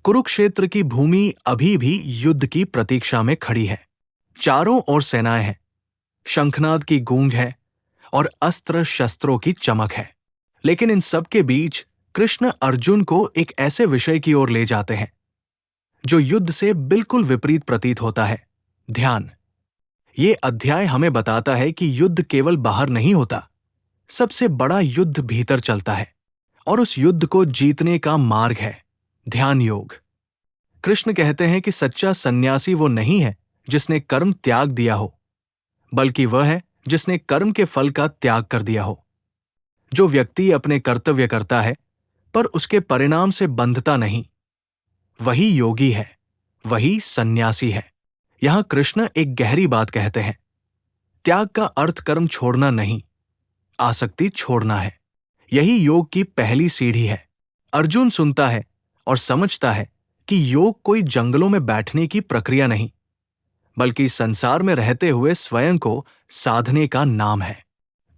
कुरुक्षेत्र की भूमि अभी भी युद्ध की प्रतीक्षा में खड़ी है। चारों ओर सेनाएं हैं, शंखनाद की गूंज है और अस्त्र शस्त्रों की चमक है। लेकिन इन सब के बीच कृष्ण अर्जुन को एक ऐसे विषय की ओर ले जाते हैं जो युद्ध से बिल्कुल विपरीत प्रतीत होता है, ध्यान। ये अध्याय हमें बताता है कि युद्ध केवल बाहर नहीं होता, सबसे बड़ा युद्ध भीतर चलता है और उस युद्ध को जीतने का मार्ग है ध्यान योग। कृष्ण कहते हैं कि सच्चा सन्यासी वो नहीं है जिसने कर्म त्याग दिया हो, बल्कि वह है जिसने कर्म के फल का त्याग कर दिया हो। जो व्यक्ति अपने कर्तव्य करता है पर उसके परिणाम से बंधता नहीं, वही योगी है, वही सन्यासी है। यहां कृष्ण एक गहरी बात कहते हैं। त्याग का अर्थ कर्म छोड़ना नहीं, आसक्ति छोड़ना है। यही योग की पहली सीढ़ी है। अर्जुन सुनता है और समझता है कि योग कोई जंगलों में बैठने की प्रक्रिया नहीं, बल्कि संसार में रहते हुए स्वयं को साधने का नाम है।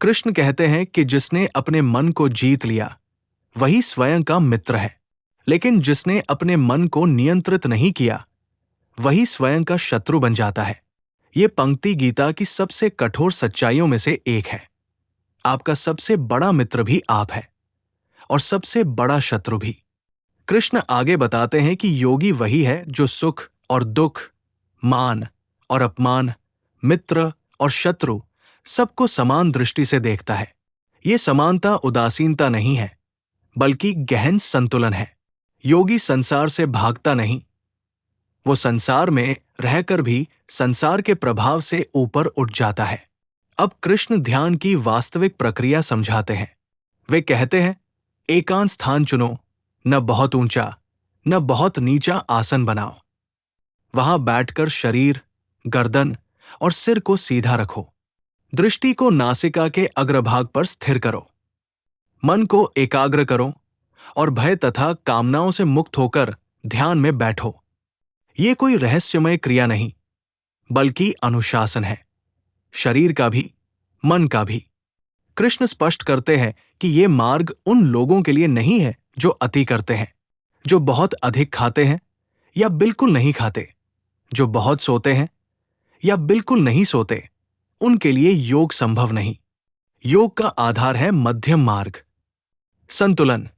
कृष्ण कहते हैं कि जिसने अपने मन को जीत लिया वही स्वयं का मित्र है, लेकिन जिसने अपने मन को नियंत्रित नहीं किया वही स्वयं का शत्रु बन जाता है। यह पंक्ति गीता की सबसे कठोर सच्चाइयों में से एक है। आपका सबसे बड़ा मित्र भी आप है और सबसे बड़ा शत्रु भी। कृष्ण आगे बताते हैं कि योगी वही है जो सुख और दुख, मान और अपमान, मित्र और शत्रु सबको समान दृष्टि से देखता है। यह समानता उदासीनता नहीं है, बल्कि गहन संतुलन है। योगी संसार से भागता नहीं, वो संसार में रहकर भी संसार के प्रभाव से ऊपर उठ जाता है। अब कृष्ण ध्यान की वास्तविक प्रक्रिया समझाते हैं। वे कहते हैं, एकांत स्थान चुनो, न बहुत ऊंचा न बहुत नीचा आसन बनाओ। वहां बैठकर शरीर, गर्दन और सिर को सीधा रखो। दृष्टि को नासिका के अग्रभाग पर स्थिर करो। मन को एकाग्र करो और भय तथा कामनाओं से मुक्त होकर ध्यान में बैठो। ये कोई रहस्यमय क्रिया नहीं, बल्कि अनुशासन है, शरीर का भी, मन का भी। कृष्ण स्पष्ट करते हैं कि यह मार्ग उन लोगों के लिए नहीं है जो अति करते हैं, जो बहुत अधिक खाते हैं या बिल्कुल नहीं खाते, जो बहुत सोते हैं या बिल्कुल नहीं सोते। उनके लिए योग संभव नहीं। योग का आधार है मध्यम मार्ग, संतुलन।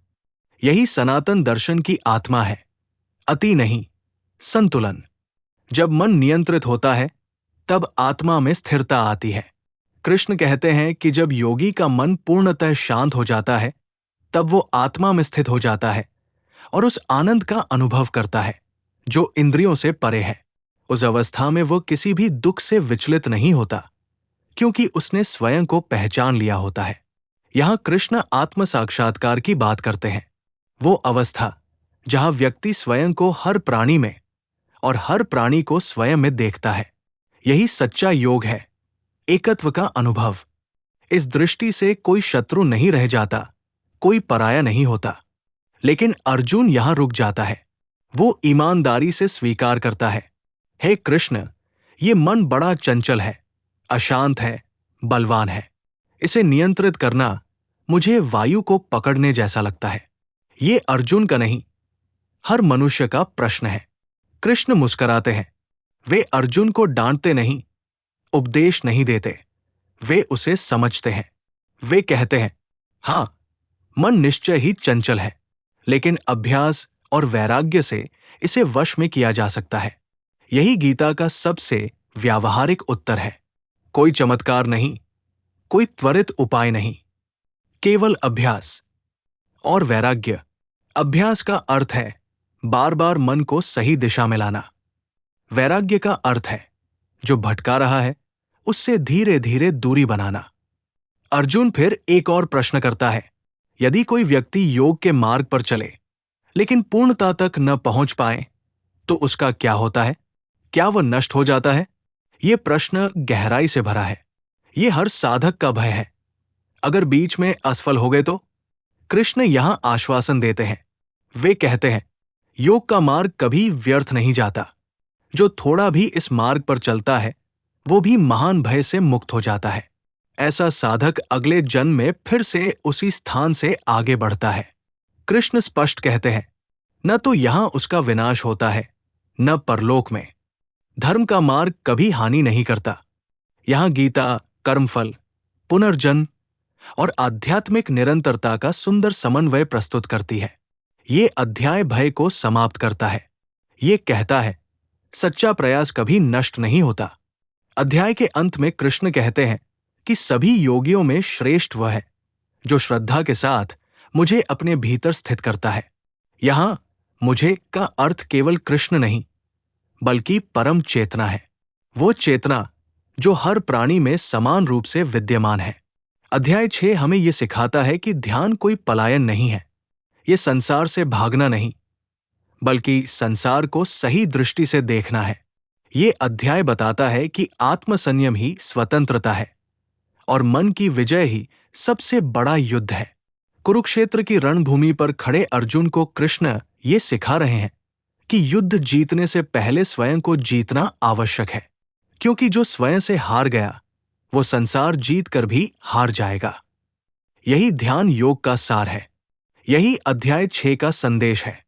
यही सनातन दर्शन की आत्मा है, अति नहीं, संतुलन। जब मन नियंत्रित होता है तब आत्मा में स्थिरता आती है। कृष्ण कहते हैं कि जब योगी का मन पूर्णतः शांत हो जाता है तब वो आत्मा में स्थित हो जाता है और उस आनंद का अनुभव करता है जो इंद्रियों से परे है। उस अवस्था में वो किसी भी दुख से विचलित नहीं होता, क्योंकि उसने स्वयं को पहचान लिया होता है। यहां कृष्ण आत्म साक्षात्कार की बात करते हैं, वो अवस्था जहां व्यक्ति स्वयं को हर प्राणी में और हर प्राणी को स्वयं में देखता है। यही सच्चा योग है, एकत्व का अनुभव। इस दृष्टि से कोई शत्रु नहीं रह जाता, कोई पराया नहीं होता। लेकिन अर्जुन यहां रुक जाता है। वो ईमानदारी से स्वीकार करता है, हे कृष्ण, ये मन बड़ा चंचल है, अशांत है, बलवान है। इसे नियंत्रित करना मुझे वायु को पकड़ने जैसा लगता है। ये अर्जुन का नहीं, हर मनुष्य का प्रश्न है। कृष्ण मुस्कुराते हैं। वे अर्जुन को डांटते नहीं, उपदेश नहीं देते, वे उसे समझते हैं। वे कहते हैं, हां, मन निश्चय ही चंचल है, लेकिन अभ्यास और वैराग्य से इसे वश में किया जा सकता है। यही गीता का सबसे व्यावहारिक उत्तर है। कोई चमत्कार नहीं, कोई त्वरित उपाय नहीं, केवल अभ्यास और वैराग्य। अभ्यास का अर्थ है बार बार मन को सही दिशा में लाना। वैराग्य का अर्थ है जो भटका रहा है उससे धीरे धीरे दूरी बनाना। अर्जुन फिर एक और प्रश्न करता है, यदि कोई व्यक्ति योग के मार्ग पर चले लेकिन पूर्णता तक न पहुंच पाए तो उसका क्या होता है? क्या वह नष्ट हो जाता है? यह प्रश्न गहराई से भरा है। यह हर साधक का भय है। अगर बीच में असफल हो गए तो? कृष्ण यहां आश्वासन देते हैं। वे कहते हैं, योग का मार्ग कभी व्यर्थ नहीं जाता। जो थोड़ा भी इस मार्ग पर चलता है वो भी महान भय से मुक्त हो जाता है। ऐसा साधक अगले जन्म में फिर से उसी स्थान से आगे बढ़ता है। कृष्ण स्पष्ट कहते हैं, न तो यहां उसका विनाश होता है, न परलोक में। धर्म का मार्ग कभी हानि नहीं करता। यहां गीता कर्मफल, पुनर्जन्म और आध्यात्मिक निरंतरता का सुंदर समन्वय प्रस्तुत करती है। ये अध्याय भय को समाप्त करता है। ये कहता है, सच्चा प्रयास कभी नष्ट नहीं होता। अध्याय के अंत में कृष्ण कहते हैं कि सभी योगियों में श्रेष्ठ वह है जो श्रद्धा के साथ मुझे अपने भीतर स्थित करता है। यहां मुझे का अर्थ केवल कृष्ण नहीं, बल्कि परम चेतना है। वो चेतना जो हर प्राणी में समान रूप से विद्यमान है। अध्याय 6 हमें यह सिखाता है कि ध्यान कोई पलायन नहीं है। यह संसार से भागना नहीं, बल्कि संसार को सही दृष्टि से देखना है। ये अध्याय बताता है कि आत्मसंयम ही स्वतंत्रता है और मन की विजय ही सबसे बड़ा युद्ध है। कुरुक्षेत्र की रणभूमि पर खड़े अर्जुन को कृष्ण ये सिखा रहे हैं कि युद्ध जीतने से पहले स्वयं को जीतना आवश्यक है, क्योंकि जो स्वयं से हार गया वो संसार जीत कर भी हार जाएगा। यही ध्यान योग का सार है। यही अध्याय 6 का संदेश है।